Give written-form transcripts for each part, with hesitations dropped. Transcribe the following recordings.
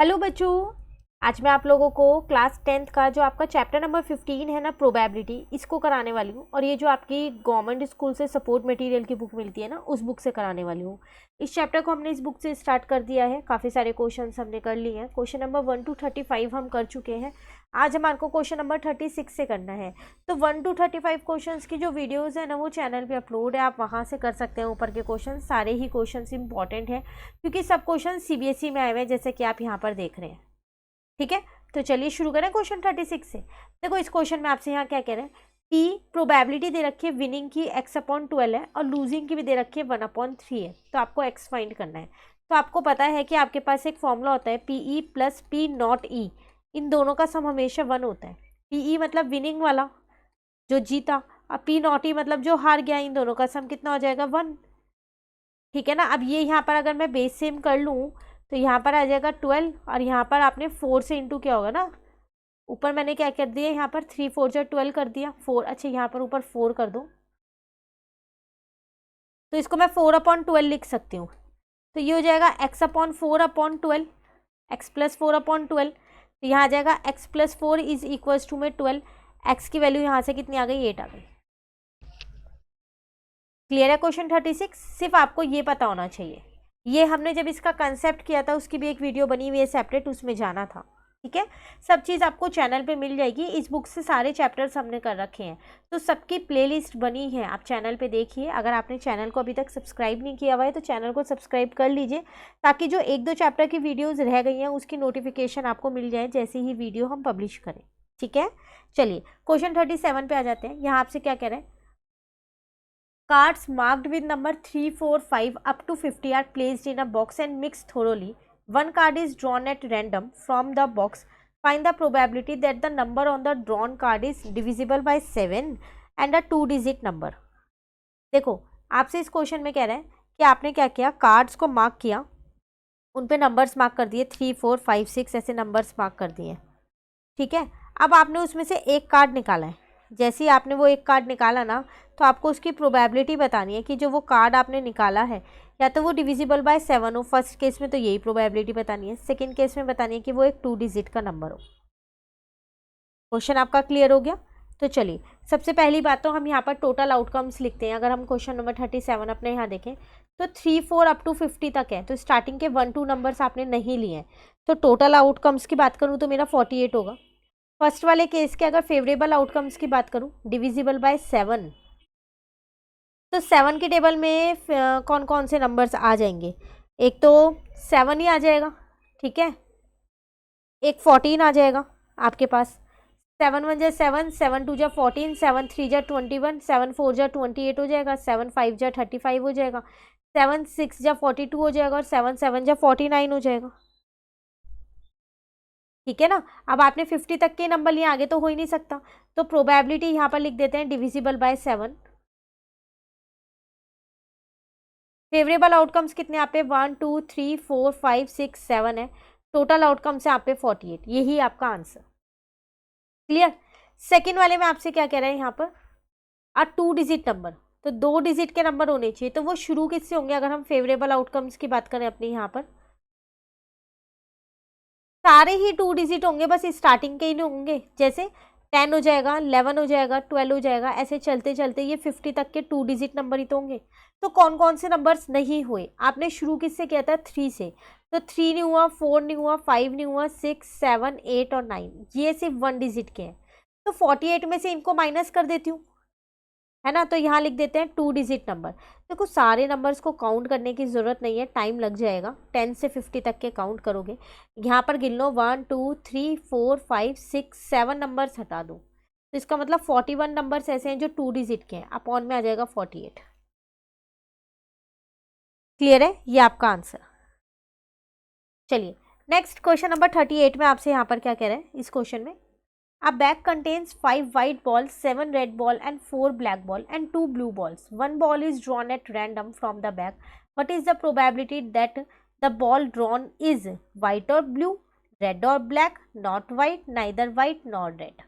Hello बच्चों, आज मैं आप लोगों को क्लास 10th का जो आपका चैप्टर नंबर 15 है ना, प्रोबेबिलिटी, इसको कराने वाली हूँ। और ये जो आपकी गवर्नमेंट स्कूल से सपोर्ट मटेरियल की बुक मिलती है ना, उस बुक से कराने वाली हूँ। इस चैप्टर को हमने इस बुक से स्टार्ट कर दिया है। काफ़ी सारे क्वेश्चन हमने कर लिए हैं। क्वेश्चन नंबर 1 to 35 हम कर चुके हैं। आज हमारे को क्वेश्चन नंबर 36 से करना है। तो 1 to 35 क्वेश्चन की जो वीडियोज़ है ना, वो चैनल पर अपलोड है, आप वहाँ से कर सकते हैं। ऊपर के क्वेश्चन, सारे ही क्वेश्चन इंपॉर्टेंट हैं क्योंकि सब क्वेश्चन CBSE में आए हुए हैं, जैसे कि आप यहाँ पर देख रहे हैं। ठीक है, तो चलिए शुरू करें क्वेश्चन 36 से। देखो, इस क्वेश्चन में आपसे यहाँ क्या कह रहे हैं, P प्रोबेबिलिटी दे रखी है विनिंग की x/12 है और लूजिंग की भी दे रखी है 1/3 है। तो आपको x फाइंड करना है। तो आपको पता है कि आपके पास एक फॉर्मूला होता है PE + P0E, इन दोनों का सम हमेशा 1 होता है। PE मतलब विनिंग वाला जो जीता, और P0E मतलब जो हार गया। इन दोनों का सम कितना हो जाएगा, 1। ठीक है ना। अब ये यहाँ पर अगर मैं बेस सेम कर लूँ तो यहाँ पर आ जाएगा 12, और यहाँ पर आपने 4 से इंटू किया होगा ना। ऊपर मैंने क्या कर दिया, यहाँ पर 3 4 जा 12 कर दिया, 4। अच्छा, यहाँ पर ऊपर 4 कर दो, तो इसको मैं 4/12 लिख सकती हूँ। तो ये हो जाएगा x/4/12, x + 4/12। तो यहाँ आ जाएगा x + 4 = में 12। x की वैल्यू यहाँ से कितनी आ गई, 8 आ गई। क्लियर है क्वेश्चन 36? सिर्फ आपको ये पता होना चाहिए। ये हमने जब इसका कंसेप्ट किया था, उसकी भी एक वीडियो बनी हुई है सेपरेट, उसमें जाना था। ठीक है, सब चीज़ आपको चैनल पे मिल जाएगी। इस बुक से सारे चैप्टर्स हमने कर रखे हैं, तो सबकी प्लेलिस्ट बनी है, आप चैनल पे देखिए। अगर आपने चैनल को अभी तक सब्सक्राइब नहीं किया हुआ है तो चैनल को सब्सक्राइब कर लीजिए, ताकि जो 1-2 चैप्टर की वीडियोज़ रह गई हैं उसकी नोटिफिकेशन आपको मिल जाए जैसे ही वीडियो हम पब्लिश करें। ठीक है, चलिए क्वेश्चन 37 पे आ जाते हैं। यहाँ आपसे क्या कह रहे हैं, cards marked with number 3, 4, 5 up to 50 are placed in a box and mixed thoroughly. One card is drawn at random from the box. Find the probability that the number on the drawn card is divisible by 7 and a 2-digit number. देखो, आपसे इस question में कह रहे हैं कि आपने क्या किया, कार्ड्स को मार्क किया, उन पे नंबर्स मार्क कर दिए, 3, 4, 5, 6 ऐसे नंबर्स मार्क कर दिए। ठीक है, अब आपने उसमें से एक कार्ड निकाला है। जैसे ही आपने वो एक कार्ड निकाला ना, तो आपको उसकी प्रोबेबिलिटी बतानी है कि जो वो कार्ड आपने निकाला है, या तो वो डिविजिबल बाय 7 हो, फर्स्ट केस में तो यही प्रोबेबिलिटी बतानी है। सेकंड केस में बतानी है कि वो एक 2 डिजिट का नंबर हो। क्वेश्चन आपका क्लियर हो गया? तो चलिए, सबसे पहली बात तो हम यहाँ पर टोटल आउटकम्स लिखते हैं। अगर हम क्वेश्चन नंबर 37 अपने यहाँ देखें तो 3, 4 अप टू 50 तक है, तो स्टार्टिंग के 1, 2 नंबर्स आपने नहीं लिए हैं। तो टोटल आउटकम्स की बात करूँ तो मेरा 48 होगा। फर्स्ट वाले केस के अगर फेवरेबल आउटकम्स की बात करूं, डिविजिबल बाय 7, तो 7 की टेबल में कौन कौन से नंबर्स आ जाएंगे, एक तो 7 ही आ जाएगा। ठीक है, एक 14 आ जाएगा आपके पास। 7 1 जा 7, 7 2 जा 14, 7 3 जा 21, 7 4 जा 28 हो जाएगा, 7 5 जा 35 हो जाएगा, 7 6 जा 42 हो जाएगा, और 7 7 जा 49 हो जाएगा। ठीक है ना। अब आपने 50 तक के नंबर लिए, आगे तो हो ही नहीं सकता, तो प्रोबेबिलिटी यहाँ पर लिख देते हैं डिविजिबल बाय 7। फेवरेबल आउटकम्स कितने आप पे, 1 2 3 4 5 6 7 है। टोटल आउटकम्स है आप पे 48, यही आपका आंसर। क्लियर। सेकेंड वाले में आपसे क्या कह रहे हैं यहाँ पर, 2 डिजिट नंबर, तो 2 डिजिट के नंबर होने चाहिए। तो वो शुरू किससे होंगे, अगर हम फेवरेबल आउटकम्स की बात करें अपने यहाँ पर, सारे ही 2 डिजिट होंगे, बस स्टार्टिंग के ही नहीं होंगे। जैसे 10 हो जाएगा, 11 हो जाएगा, 12 हो जाएगा, ऐसे चलते चलते ये 50 तक के 2 डिजिट नंबर ही तो होंगे। तो कौन कौन से नंबर्स नहीं हुए, आपने शुरू किससे किया था, 3 से, तो 3 नहीं हुआ, 4 नहीं हुआ, 5 नहीं हुआ, 6 7 8 और 9, ये सिर्फ 1 डिजिट के हैं। तो 48 में से इनको माइनस कर देती हूँ, है ना। तो यहाँ लिख देते हैं 2 डिजिट नंबर। देखो, सारे नंबर्स को काउंट करने की ज़रूरत नहीं है, टाइम लग जाएगा। 10 से 50 तक के काउंट करोगे, यहाँ पर गिन लो, 1 2 3 4 5 6 7 नंबर्स हटा दो, तो इसका मतलब 41 नंबर्स ऐसे हैं जो 2 डिजिट के हैं। अपॉन में आ जाएगा 48। क्लियर है, ये आपका आंसर। चलिए नेक्स्ट क्वेश्चन नंबर 38 में आपसे यहाँ पर क्या कह रहे हैं, इस क्वेश्चन में, A bag contains 5 white balls, 7 red ball and 4 black ball and 2 blue balls. One ball is drawn at random from the bag. What is the probability that the ball drawn is white or blue, red or black, not white, neither white nor red?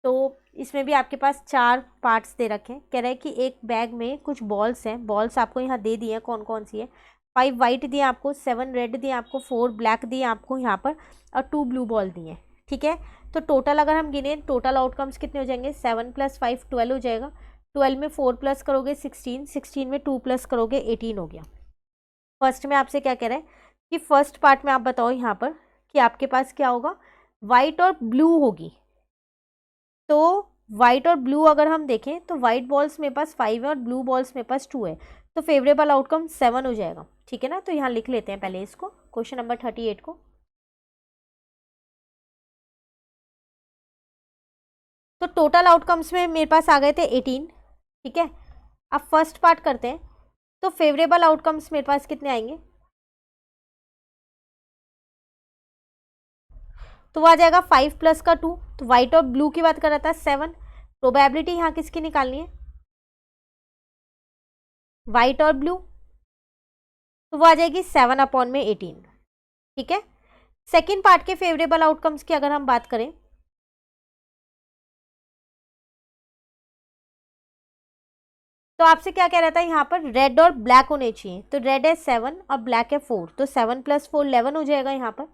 तो इसमें भी आपके पास 4 parts दे रखे हैं। कह रहे हैं कि एक बैग में कुछ बॉल्स हैं, बॉल्स आपको यहाँ दे दी हैं, कौन कौन सी है, 5 वाइट दिए आपको, 7 रेड दिए आपको, 4 ब्लैक दिए आपको यहाँ पर, और 2 ब्लू बॉल दिए। ठीक है, तो टोटल अगर हम गिने, टोटल आउटकम्स कितने हो जाएंगे, 7 + 5 12 हो जाएगा। 12 में 4 प्लस करोगे 16, 16 में 2 प्लस करोगे 18 हो गया। फर्स्ट में आपसे क्या कह रहा है कि फर्स्ट पार्ट में आप बताओ यहाँ पर कि आपके पास क्या होगा, वाइट और ब्लू होगी। तो वाइट और ब्लू अगर हम देखें तो वाइट बॉल्स मेरे पास 5 है और ब्लू बॉल्स मेरे पास 2 है, तो फेवरेबल आउटकम 7 हो जाएगा। ठीक है ना, तो यहाँ लिख लेते हैं पहले इसको, क्वेश्चन नंबर 38 को। तो टोटल आउटकम्स में मेरे पास आ गए थे 18। ठीक है, अब फर्स्ट पार्ट करते हैं। तो फेवरेबल आउटकम्स मेरे पास कितने आएंगे, तो वो आ जाएगा 5 + का 2। तो व्हाइट और ब्लू की बात कर रहा था 7। प्रोबेबिलिटी यहाँ किसकी निकालनी है, व्हाइट और ब्लू, तो वो आ जाएगी 7/18। ठीक है, सेकेंड पार्ट के फेवरेबल आउटकम्स की अगर हम बात करें, तो आपसे क्या कह रहा था यहाँ पर, रेड और ब्लैक होने चाहिए। तो रेड है 7 और ब्लैक है 4, तो 7 + 4 11 हो जाएगा यहाँ पर।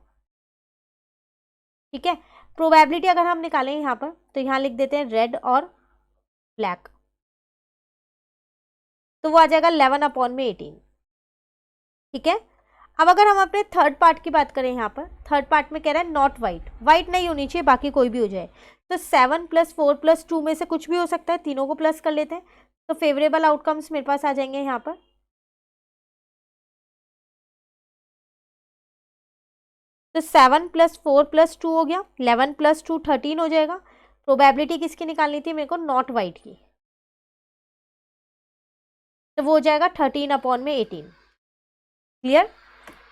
ठीक है, प्रोबेबिलिटी अगर हम निकालें यहाँ पर, तो यहाँ लिख देते हैं रेड और ब्लैक, तो वो आ जाएगा 11/18। ठीक है, अब अगर हम अपने थर्ड पार्ट की बात करें, यहाँ पर थर्ड पार्ट में कह रहा है नॉट वाइट, वाइट नहीं होनी चाहिए, बाकी कोई भी हो जाए। तो 7 + 4 + 2 में से कुछ भी हो सकता है, तीनों को प्लस कर लेते हैं, तो फेवरेबल आउटकम्स मेरे पास आ जाएंगे यहाँ पर। तो 7 + 4 + 2 हो गया, 11 + 2 13 हो जाएगा। प्रोबेबिलिटी किसकी निकालनी थी मेरे को, नॉट वाइट की, तो वो हो जाएगा 13/18। क्लियर।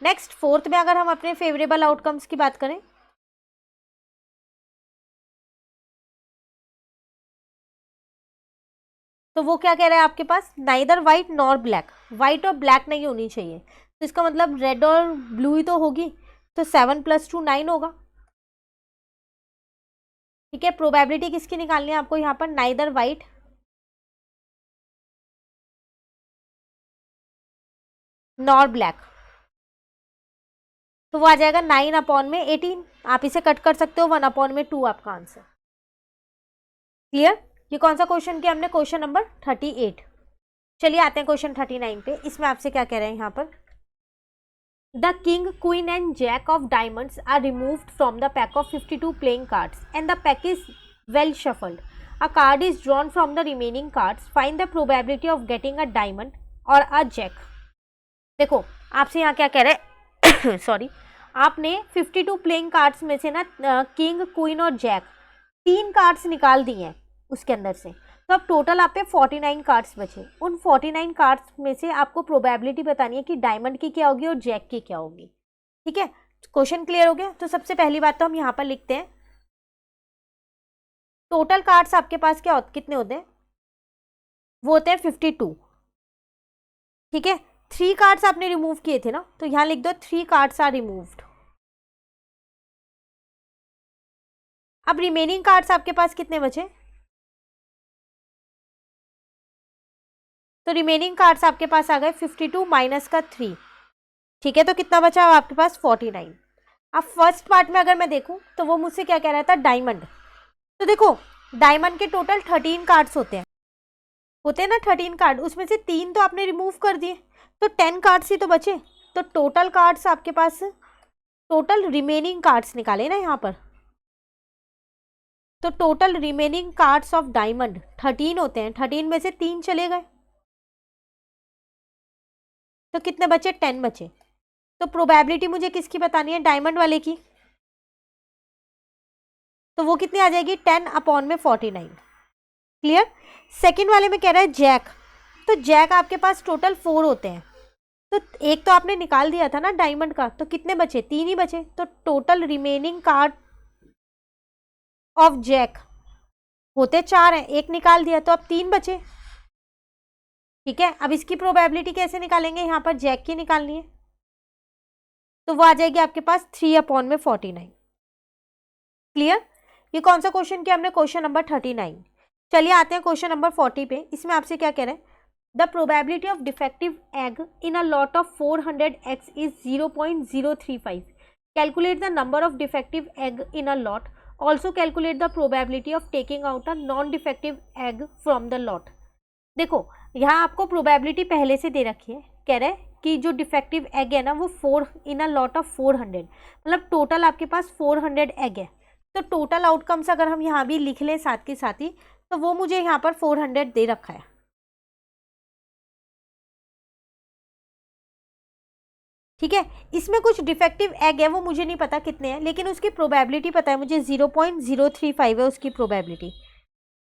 नेक्स्ट फोर्थ में अगर हम अपने फेवरेबल आउटकम्स की बात करें, तो वो क्या कह रहा है आपके पास, neither white nor black, white और ब्लैक नहीं होनी चाहिए, तो इसका मतलब रेड और ब्लू ही तो होगी, तो 7 + 2 9 होगा। ठीक है, प्रोबेबिलिटी किसकी निकालनी है आपको यहाँ पर, नाइदर वाइट नॉर ब्लैक, तो वो आ जाएगा 9/18। आप इसे कट कर सकते हो, 1/2 आपका आंसर। क्लियर। ये कौन सा क्वेश्चन किया हमने, क्वेश्चन नंबर 38। चलिए आते हैं क्वेश्चन 39 पे। इसमें आपसे क्या कह रहे हैं यहाँ पर, the king queen and jack of diamonds are removed from the pack of 52 playing cards and the pack is well shuffled. A card is drawn from the remaining cards, find the probability of getting a diamond और a Jack. देखो आपसे यहाँ क्या कह रहे हैं sorry, आपने 52 playing cards में से ना किंग क्वीन और जैक 3 कार्ड्स निकाल दिए हैं उसके अंदर से, तो अब टोटल आप पे 49 कार्ड्स बचे। उन 49 कार्ड्स में से आपको प्रोबेबिलिटी बतानी है कि डायमंड की क्या होगी और जैक की क्या होगी। ठीक है, क्वेश्चन क्लियर हो गया। तो सबसे पहली बात तो हम यहाँ पर लिखते हैं, टोटल कार्ड्स आपके पास क्या कितने होते हैं, वो होते हैं 52। ठीक है, 3 कार्ड्स आपने रिमूव किए थे ना, तो यहाँ लिख दो 3 कार्ड्स आर रिमूव्ड। अब रिमेनिंग कार्ड्स आपके पास कितने बचे, तो रिमेनिंग कार्ड्स आपके पास आ गए 52 माइनस का 3। ठीक है, तो कितना बचा आपके पास 49। अब फर्स्ट पार्ट में अगर मैं देखूं तो वो मुझसे क्या कह रहा था, डायमंड। तो देखो डायमंड के टोटल 13 कार्ड्स होते हैं ना 13 कार्ड, उसमें से 3 तो आपने रिमूव कर दिए, तो 10 कार्ड्स ही तो बचे। तो टोटल कार्ड्स आपके पास, टोटल रिमेनिंग कार्ड्स निकाले ना यहाँ पर, तो total remaining cards of diamond 13 होते हैं, 13 में से 3 चले गए, तो कितने बचे, 10 बचे। तो प्रोबेबिलिटी मुझे किसकी बतानी है, डायमंड वाले की, तो वो कितनी आ जाएगी, 10/49। क्लियर। सेकंड वाले में कह रहा है जैक, तो जैक आपके पास टोटल 4 होते हैं, तो एक तो आपने निकाल दिया था ना डायमंड का, तो कितने बचे, 3 ही बचे। तो total remaining card of jack होते 4 हैं, एक निकाल दिया तो अब 3 बचे। ठीक है, अब इसकी प्रोबेबिलिटी कैसे निकालेंगे, यहाँ पर जैक की निकालनी है, तो वो आ जाएगी आपके पास 3/49। क्लियर। ये कौन सा क्वेश्चन किया हमने, क्वेश्चन नंबर 39। चलिए आते हैं क्वेश्चन नंबर 40 पे। इसमें आपसे क्या कह रहे हैं, the probability of defective egg in a lot of 400 eggs is 0.035. Calculate the number of defective egg in a lot. Also calculate the probability of taking out a non defective egg from the lot. देखो यहाँ आपको probability पहले से दे रखी है. कह रहे हैं कि जो डिफेक्टिव एग है ना वो 4 इन अ लॉट ऑफ 400, मतलब टोटल आपके पास 400 एग है. तो टोटल आउटकम्स अगर हम यहाँ भी लिख लें साथ के साथ ही, तो वो मुझे यहाँ पर 400 दे रखा है. ठीक है, इसमें कुछ डिफेक्टिव एग है वो मुझे नहीं पता कितने हैं, लेकिन उसकी प्रोबेबिलिटी पता है मुझे 0.035 है उसकी प्रोबेबिलिटी.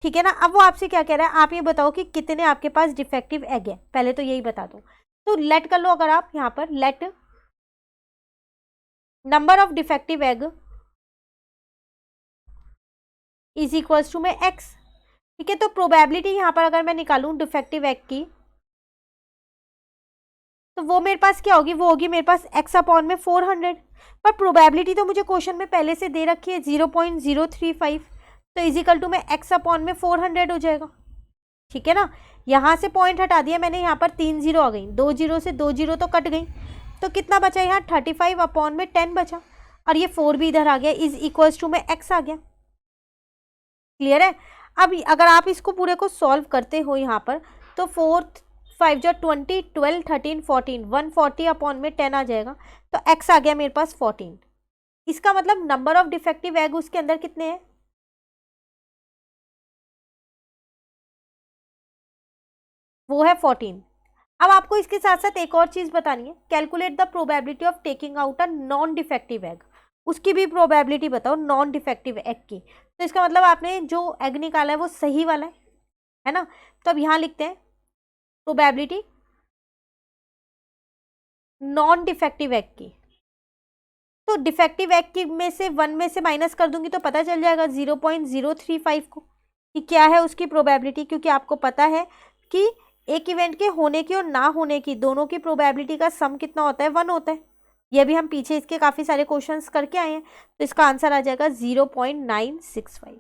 ठीक है ना. अब वो आपसे क्या कह रहा है, आप ये बताओ कि कितने आपके पास डिफेक्टिव एग है, पहले तो यही बता दो. तो लेट कर लो, अगर आप यहाँ पर let number of defective egg is equals to में एक्स. ठीक है, तो प्रोबेबिलिटी यहाँ पर अगर मैं निकालूं डिफेक्टिव एग की, तो वो मेरे पास क्या होगी, वो होगी मेरे पास x अपॉन में 400. पर प्रोबेबिलिटी तो मुझे क्वेश्चन में पहले से दे रखी है 0.035, तो इजिकल टू में x अपॉन में 400 हो जाएगा. ठीक है ना. यहाँ से पॉइंट हटा दिया मैंने, यहाँ पर 3 जीरो आ गई, 2 जीरो से 2 जीरो तो कट गई, तो कितना बचा यहाँ 35 अपॉन में 10 बचा, और ये 4 भी इधर आ गया, इज इक्वल्स टू में x आ गया. क्लियर है. अब अगर आप इसको पूरे को सॉल्व करते हो यहाँ पर, तो 4 5 जो 20 12 13 14 140 अपॉन में 10 आ जाएगा, तो x आ गया मेरे पास 14. इसका मतलब नंबर ऑफ डिफेक्टिव एग उसके अंदर कितने हैं, वो है 14. अब आपको इसके साथ साथ एक और चीज बतानी है, calculate the probability of taking out a non defective egg. उसकी भी प्रोबेबिलिटी बताओ नॉन डिफेक्टिव एग की. तो इसका मतलब आपने जो एग निकाला है वो सही वाला है ना. तो अब यहाँ लिखते हैं प्रोबेबिलिटी नॉन डिफेक्टिव एग की. तो डिफेक्टिव एग की में से 1 में से माइनस कर दूंगी तो पता चल जाएगा 0.035 को कि क्या है उसकी प्रोबेबिलिटी, क्योंकि आपको पता है कि एक इवेंट के होने की और ना होने की दोनों की प्रोबेबिलिटी का सम कितना होता है, 1 होता है. ये भी हम पीछे इसके काफ़ी सारे क्वेश्चंस करके आए हैं, तो इसका आंसर आ जाएगा 0.965.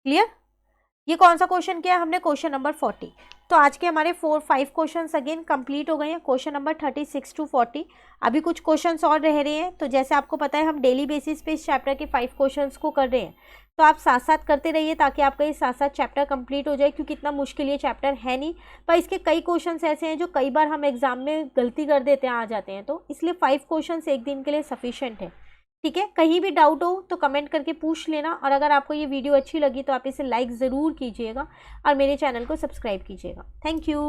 क्लियर. ये कौन सा क्वेश्चन किया हमने, क्वेश्चन नंबर 40. तो आज के हमारे 4-5 क्वेश्चंस अगेन कंप्लीट हो गए हैं, क्वेश्चन नंबर 36 to 40. अभी कुछ क्वेश्चंस और रह रहे हैं, तो जैसे आपको पता है हम डेली बेसिस पे इस चैप्टर के 5 क्वेश्चंस को कर रहे हैं, तो आप साथ साथ करते रहिए ताकि आपका ये साथ साथ चैप्टर कंप्लीट हो जाए, क्योंकि इतना मुश्किल ये चैप्टर है नहीं, पर इसके कई क्वेश्चंस ऐसे हैं जो कई बार हम एग्जाम में गलती कर देते हैं, आ जाते हैं, तो इसलिए 5 क्वेश्चंस एक दिन के लिए सफिशिएंट है. ठीक है, कहीं भी डाउट हो तो कमेंट करके पूछ लेना, और अगर आपको ये वीडियो अच्छी लगी तो आप इसे लाइक ज़रूर कीजिएगा और मेरे चैनल को सब्सक्राइब कीजिएगा. Thank you.